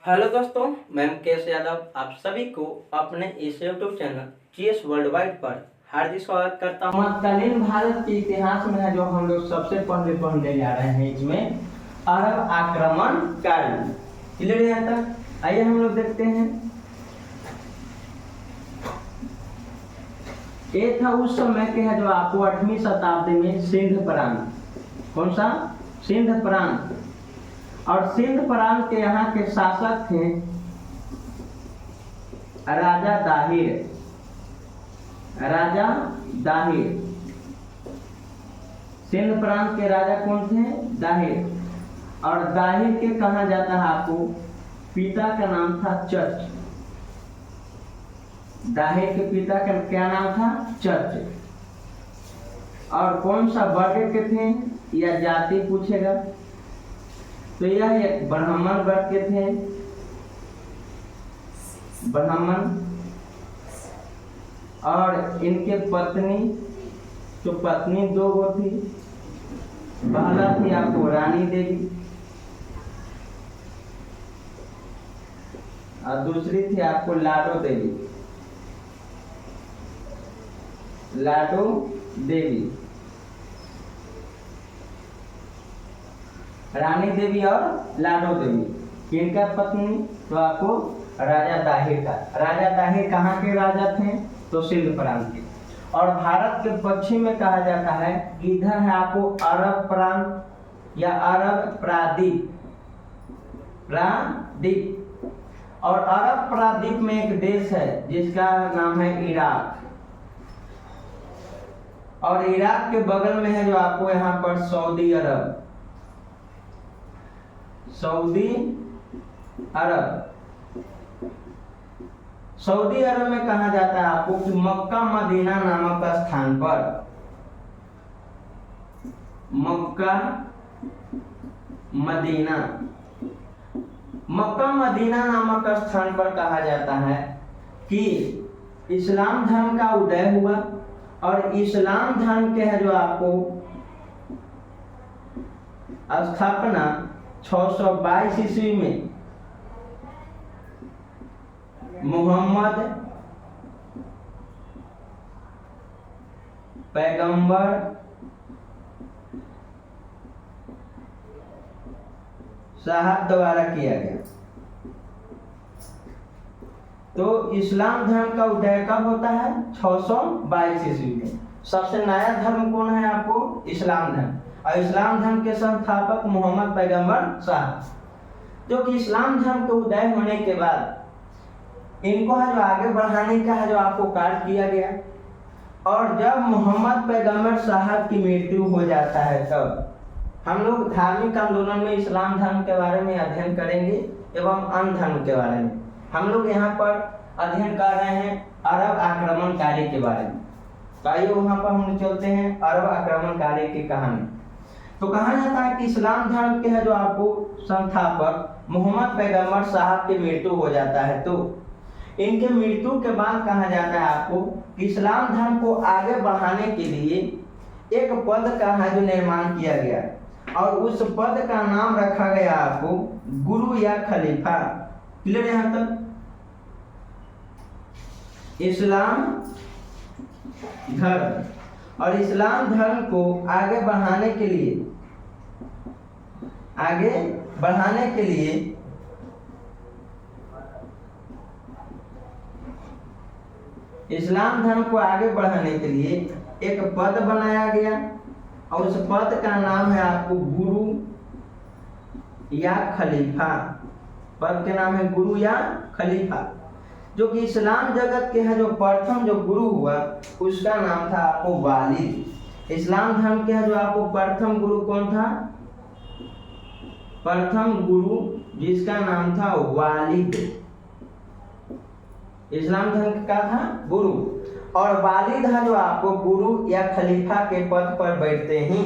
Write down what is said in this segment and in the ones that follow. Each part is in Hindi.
हेलो दोस्तों, मैं मुकेश यादव आप सभी को अपने इस YouTube channel GS world wide पर हार्दिक स्वागत करता हूं। तत्कालीन भारत के इतिहास में है जो हम लोग सबसे पहले पढ़ने जा रहे हैं इसमें अरब आक्रमणकारी। क्लियर है यहाँ तक? आइए हम लोग देखते हैं। ये था उस समय के है जो आपको 8वीं शताब्दी में सिंध प्रांत। कौन सा? सिंध प्रांत। और सिंध प्रांत के यहाँ के शासक थे राजा दाहिर। राजा दाहिर। सिंध प्रांत के राजा कौन थे? दाहिर। और दाहिर के कहा जाता है आपको पिता का नाम था चच। दाहिर के पिता का क्या नाम था? चच। और कौन सा वर्ग के थे या जाति पूछेगा तो यह एक ब्राह्मण वर्ग के थे। ब्राह्मण। और इनके पत्नी तो पत्नी दो गो थी। पहला थी आपको रानी देवी और दूसरी थी आपको लाडो देवी। लाडो देवी, रानी देवी और लाडो देवी। किनका पत्नी? तो आपको राजा दाहिर का। राजा दाहिर कहाँ के राजा थे? तो सिंध प्रांत के। और भारत के पश्चिम में कहा जाता है, इधर है आपको अरब प्रांत या अरब प्रादीप। प्रादीप। और अरब प्रादीप में एक देश है जिसका नाम है इराक। और इराक के बगल में है जो आपको यहाँ पर सऊदी अरब। सऊदी अरब। सऊदी अरब में कहा जाता है आपको कि मक्का मदीना नामक स्थान पर, मक्का मदीना, मक्का मदीना नामक स्थान पर कहा जाता है कि इस्लाम धर्म का उदय हुआ। और इस्लाम धर्म के है जो आपको स्थापना 622 ईस्वी में मोहम्मद पैगंबर साहब द्वारा किया गया। तो इस्लाम धर्म का उदय कब होता है? 622 ईस्वी में। सबसे नया धर्म कौन है आपको? इस्लाम धर्म। और इस्लाम धर्म के संस्थापक मोहम्मद पैगंबर साहब। जो कि इस्लाम धर्म के उदय होने के बाद इनको है जो आगे बढ़ाने का है जो आपको कार्य किया गया। और जब मोहम्मद पैगंबर साहब की मृत्यु हो जाता है तब हम लोग धार्मिक आंदोलन में इस्लाम धर्म के बारे में अध्ययन करेंगे एवं अन्य धर्म के बारे में। हम लोग यहाँ पर अध्ययन कर रहे हैं अरब आक्रमणकारी के बारे में। तो आइए वहाँ पर हम चलते हैं अरब आक्रमणकारी की कहानी। तो कहा जाता है कि इस्लाम धर्म के है जो आपको संस्थापक मोहम्मद पैगंबर साहब की मृत्यु हो जाता है। तो इनके मृत्यु के बाद कहा जाता है आपको कि इस्लाम धर्म को आगे बढ़ाने के लिए एक पद का है जो निर्माण किया गया। और उस पद का नाम रखा गया आपको गुरु या खलीफा। क्लियर यहाँ तक? इस्लाम धर्म। और इस्लाम धर्म को आगे बढ़ाने के लिए इस्लाम धर्म को आगे बढ़ाने के लिए एक पद बनाया गया। और उस पद का नाम है आपको गुरु या खलीफा। पद के नाम है गुरु या खलीफा। जो कि इस्लाम जगत के है जो प्रथम जो गुरु हुआ उसका नाम था आपको वालिद। इस्लाम धर्म के है जो आपको प्रथम गुरु कौन था? प्रथम गुरु जिसका नाम था वालिद। इस्लाम धर्म का था गुरु। और वालिद है जो आपको गुरु या खलीफा के पद पर बैठते ही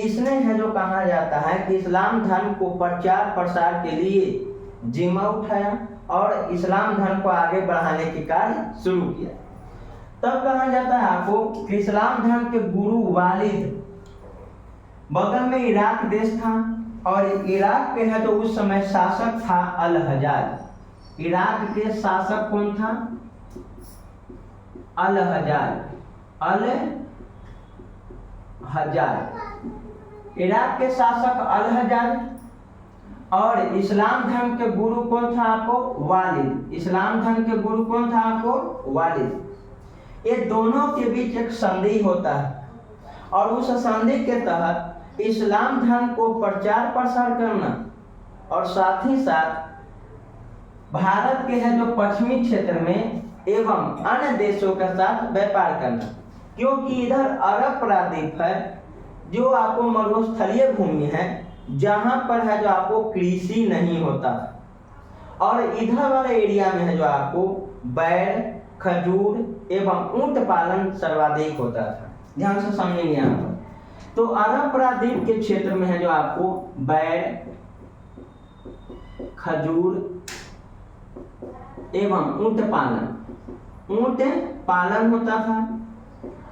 इसने है जो कहा जाता है कि इस्लाम धर्म को प्रचार प्रसार के लिए जिम्मा उठाया और इस्लाम धर्म को आगे बढ़ाने के कार्य शुरू किया। तब कहा जाता है आपको कि इस्लाम धर्म के गुरु वालिद बगल में इराक देश था और इराक पे है जो उस समय शासक था अल हजाज। इराक के शासक कौन था? अल हजाज। अल हजाज इराक के शासक अल हजाज। और इस्लाम धर्म के गुरु कौन था आपको? वालिद। इस्लाम धर्म के गुरु कौन था आपको? वालिद। ये दोनों के बीच एक संधि होता है और उस संधि के तहत इस्लाम धर्म को प्रचार प्रसार करना और साथ ही साथ भारत के है जो पश्चिमी क्षेत्र में एवं अन्य देशों के साथ व्यापार करना, क्योंकि इधर अरब प्रायद्वीप है जो आपको मरुस्थलीय भूमि है जहां पर है जो आपको कृषि नहीं होता, और इधर वाले एरिया में है जो आपको बैल, खजूर एवं ऊंट पालन सर्वाधिक होता था। ध्यान से समझेंगे यहाँ पर। तो अरब प्रायद्वीप के क्षेत्र में है जो आपको बैल, खजूर एवं ऊंट पालन होता था।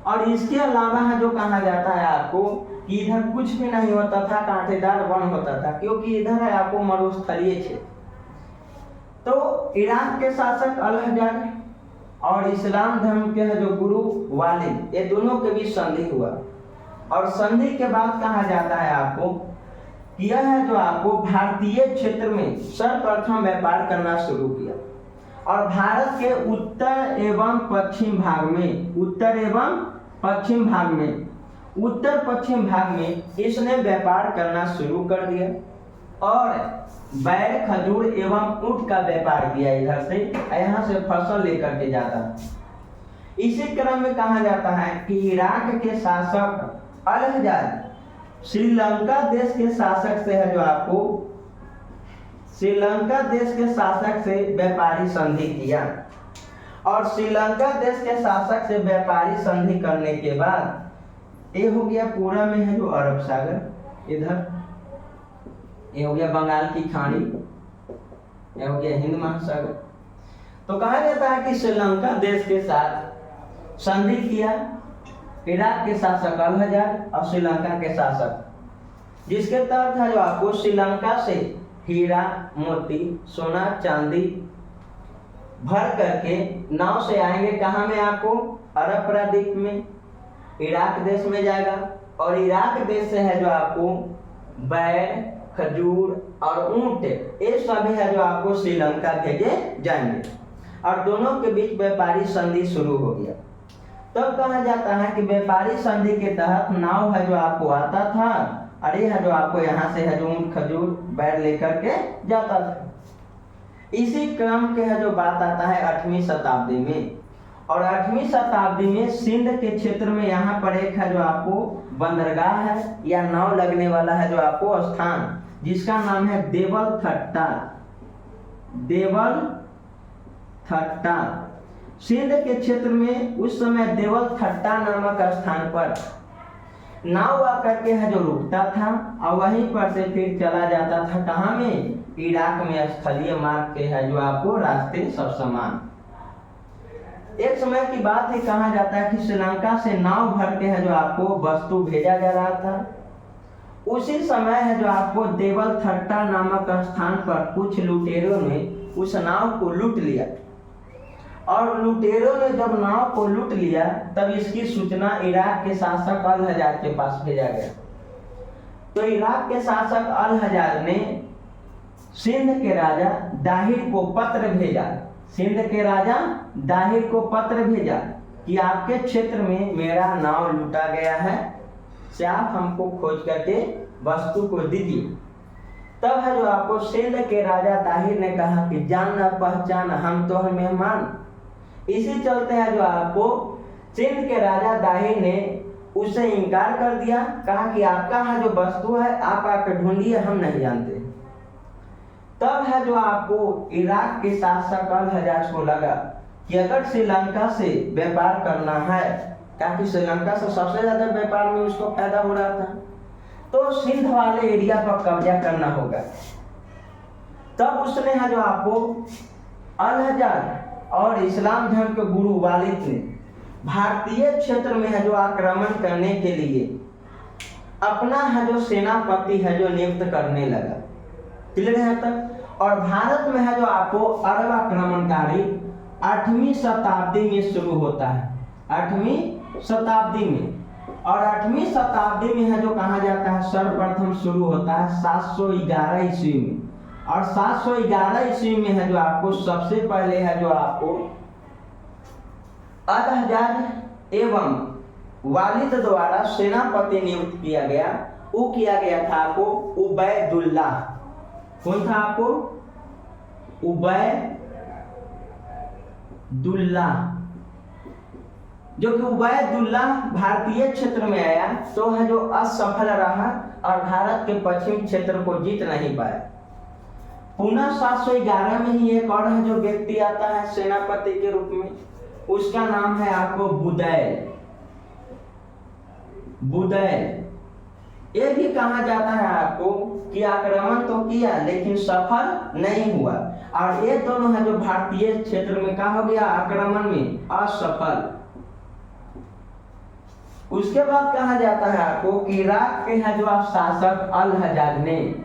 और इसके अलावा है जो कहा जाता है आपको कि इधर कुछ भी नहीं होता था, कांटेदार वन होता था, क्योंकि इधर है आपको मरुस्थलीय क्षेत्र। तो इराक के शासक अल हजाज और इस्लाम धर्म के है जो गुरु वालिद, ये दोनों के बीच संधि हुआ। और संधि के बाद कहा जाता है आपको कि यह है जो आपको भारतीय क्षेत्र में सर्वप्रथम व्यापार करना शुरू किया। और भारत के उत्तर एवं पश्चिम भाग में इसने व्यापार करना शुरू कर दिया और बैल, खजूर एवं ऊंट का व्यापार किया। इधर से यहाँ से फसल लेकर के जाता। इसी क्रम में कहा जाता है कि इराक के शासक अल हजाज श्रीलंका देश के शासक से है जो आपको श्रीलंका देश के शासक से व्यापारी संधि किया। और श्रीलंका देश के शासक से व्यापारी संधि करने के बाद ये हो गया पूरा में है जो अरब सागर, इधर ये हो गया बंगाल की खाड़ी, ये हो गया हिंद महासागर। तो कहा जाता है कि श्रीलंका देश के साथ संधि किया इराक के शासक अल हजाज और श्रीलंका के शासक, जिसके तहत है जो आपको श्रीलंका से हीरा, मोती, सोना, चांदी भर करके नाव से आएंगे। कहाँ में? आपको अरब प्रायद्वीप में, इराक देश में जाएगा। और इराक देश से है जो आपको बैल, खजूर और ऊंट ये सभी है जो आपको श्रीलंका भेजे जाएंगे। और दोनों के बीच व्यापारी संधि शुरू हो गया। तब कहा जाता है कि व्यापारी संधि के तहत नाव है जो आपको आता था, अरे है जो आपको यहाँ से है जो ऊंट, खजूर, बैल लेकर के जाता था। इसी क्रम के है जो बात आता है 8वीं शताब्दी में। और 8वीं शताब्दी में सिंध के क्षेत्र में यहाँ पर एक है जो आपको बंदरगाह है या नाव लगने वाला है जो आपको स्थान, जिसका नाम है देवल थट्टा। सिंध के क्षेत्र में उस समय देवल थट्टा नामक स्थान पर नाव आकर के है जो रुकता था और वहीं पर से फिर चला जाता था। कहाँ में? इराक में स्थलीय मार्ग के है जो आपको रास्ते सब समान। एक समय की बात है, कहा जाता है कि श्रीलंका से नाव भर के है जो आपको वस्तु भेजा जा रहा था। उसी समय है जो आपको देवल थट्टा नामक स्थान पर कुछ लुटेरों ने उस नाव को लूट लिया। और लुटेरों ने जब नाव को लूट लिया तब इसकी सूचना इराक के शासक अल हजाज के पास भेजा गया। तो इराक के शासक अल हजाज ने सिंध के राजा दाहिर को पत्र भेजा कि आपके क्षेत्र में मेरा नाव लूटा गया है, से आप हमको खोज करके वस्तु को दीजिए। तब है जो आपको सिंध के राजा दाहिर ने कहा कि जान न पहचान हम तो हैं मेहमान। इसी चलते है जो आपको सिंध के राजा दाहिर ने उससे इनकार कर दिया, कहा कि आपका है जो वस्तु है आप आकर ढूंढिए, हम नहीं जानते। तब है जो आपको इराक के शासक अल हजाज को लगा कि अगर श्रीलंका से व्यापार करना है, क्योंकि श्रीलंका से सबसे ज्यादा व्यापार में उसको फायदा हो रहा था, तो सिंध वाले एरिया पर कब्जा करना होगा। तब उसने है जो आपको अल हजाज और इस्लाम धर्म के गुरु वालिद ने भारतीय क्षेत्र में है जो आक्रमण करने के लिए अपना है जो सेनापति है जो नियुक्त करने लगा। क्लियर है तक। और भारत में है जो आपको अरब आक्रमणकारी 8वीं शताब्दी में शुरू होता है, 8वीं शताब्दी में। और 8वीं शताब्दी में है जो कहा जाता है सर्वप्रथम शुरू होता है 711 ईस्वी में। और 711 ईस्वी में है जो आपको सबसे पहले है जो आपको अल-हज्जाज एवं वालिद द्वारा सेनापति नियुक्त किया गया। वो किया गया था आपको उबैदुल्लाह। कौन था आपको? उबैदुल्लाह। जो कि उबैदुल्लाह भारतीय क्षेत्र में आया तो है जो असफल रहा और भारत के पश्चिम क्षेत्र को जीत नहीं पाया। पुनः 711 में ही एक और है जो व्यक्ति आता है सेनापति के रूप में, उसका नाम है आपको बुदैल। ये भी कहा जाता है आपको कि आक्रमण तो किया लेकिन सफल नहीं हुआ। और ये दोनों है जो भारतीय क्षेत्र में कहा हो गया आक्रमण में असफल। उसके बाद कहा जाता है आपको कि इराक के है जो शासक अल-हज्जाज ने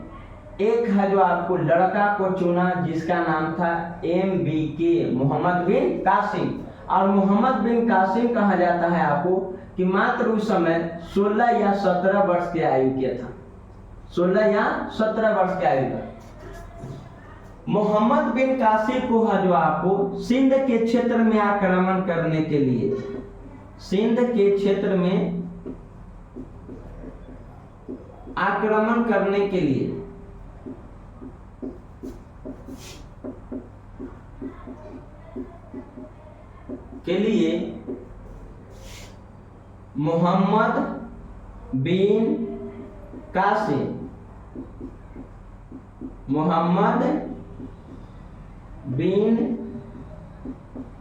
एक है जो आपको लड़का को चुना जिसका नाम था MBK, मोहम्मद बिन कासिम। और मोहम्मद बिन कासिम कहा जाता है आपको कि मात्र उस समय 16 या 17 वर्ष की आयु के था, 16 या 17 वर्ष की आयु का। मोहम्मद बिन कासिम को है जो आपको सिंध के क्षेत्र में आक्रमण करने के लिए, सिंध के क्षेत्र में आक्रमण करने के लिए मोहम्मद बिन कासिम, मोहम्मद बिन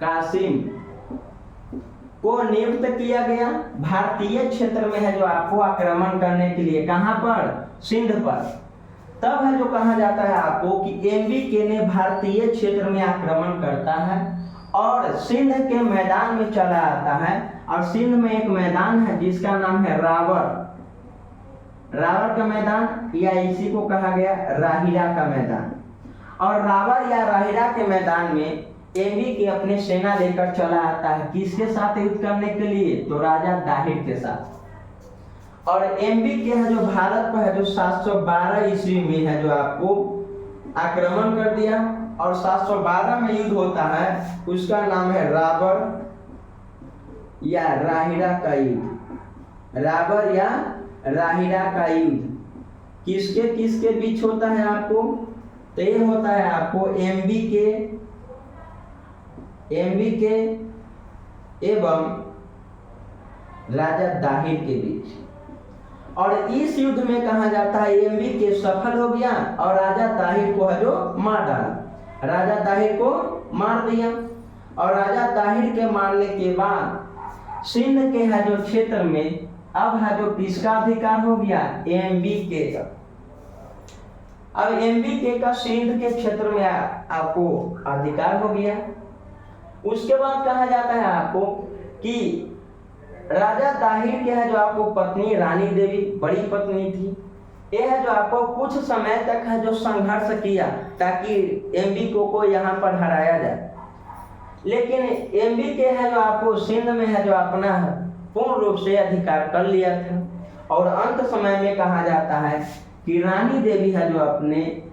कासिम को नियुक्त किया गया भारतीय क्षेत्र में है जो आपको आक्रमण करने के लिए। कहां पर? सिंध पर। तब है जो कहा जाता है आपको कि MBK ने भारतीय क्षेत्र में आक्रमण करता है और सिंध के मैदान में चला आता है। और सिंध में एक मैदान है जिसका नाम है रावर का मैदान, या इसी को कहा गया राहिरा का मैदान। और रावर या राहिरा के मैदान में MBK अपने सेना लेकर चला आता है। किसके साथ युद्ध करने के लिए? तो राजा दाहिर के साथ। और MBK है जो भारत पर है जो 712 ईस्वी में है जो आपको आक्रमण कर दिया। और 712 में युद्ध होता है, उसका नाम है रावर या राहिरा का युद्ध। रावर या राहिरा का युद्ध किसके बीच होता है आपको? तो ये होता है आपको MBK एवं राजा दाहिर के बीच। और इस युद्ध में कहा जाता है MBK सफल हो गया और राजा दाहिर को है जो मार डाला, राजा दाहिर को मार दिया। और राजा दाहिर के मारने के बाद सिंध के है जो क्षेत्र में अब है जो किसका अधिकार हो गया? MBK का। अब MBK का सिंध के क्षेत्र में आपको अधिकार हो गया। उसके बाद कहा जाता है आपको कि राजा दाहिर के है जो आपको पत्नी रानी देवी, बड़ी पत्नी थी, यह है जो आपको कुछ समय तक है जो संघर्ष किया ताकि MBK को यहाँ पर हराया जाए। लेकिन MBK है जो आपको सिंध में है जो अपना पूर्ण रूप से अधिकार कर लिया था। और अंत समय में कहा जाता है कि रानी देवी है जो अपने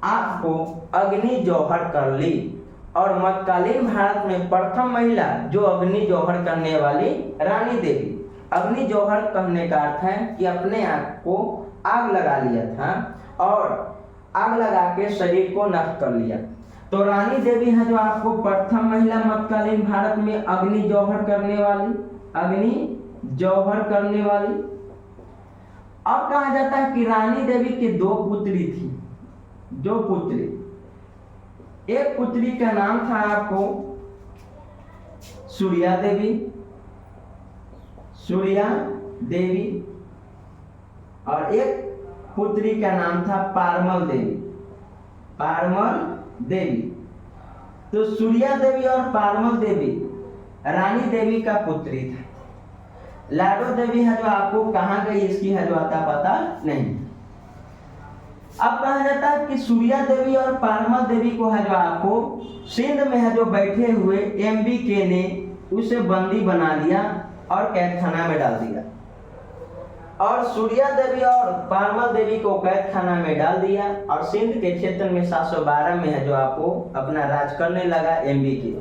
आप को अग्नि जौहर कर ली। और मध्यकालीन भारत में प्रथम महिला जो अग्नि जौहर करने वाली रानी देवी। अग्नि जौहर कहने का अर्थ है कि अपने आप को आग लगा लिया था और आग लगा के शरीर को नष्ट कर लिया। तो रानी देवी है जो आपको प्रथम महिला मध्यकालीन भारत में अग्नि जौहर करने वाली। अब कहा जाता है कि रानी देवी की 2 पुत्री थी, 2 पुत्री। एक पुत्री का नाम था आपको सूर्या देवी और एक पुत्री का नाम था पारमल देवी। तो सूर्या देवी और पारमल देवी रानी देवी का पुत्री था। लाडो देवी है जो आपको कहाँ गई इसकी है जो आता पता नहीं। अब कहा जाता है कि सूर्या देवी और पारमा देवी को है जो आपको सिंध में है जो बैठे हुए MBK ने उसे बंदी बना लिया और कैद खाना में डाल दिया, और सूर्या देवी और पारमा देवी को कैद खाना में डाल दिया और सिंध के क्षेत्र में 712 में है जो आपको अपना राज करने लगा MBK।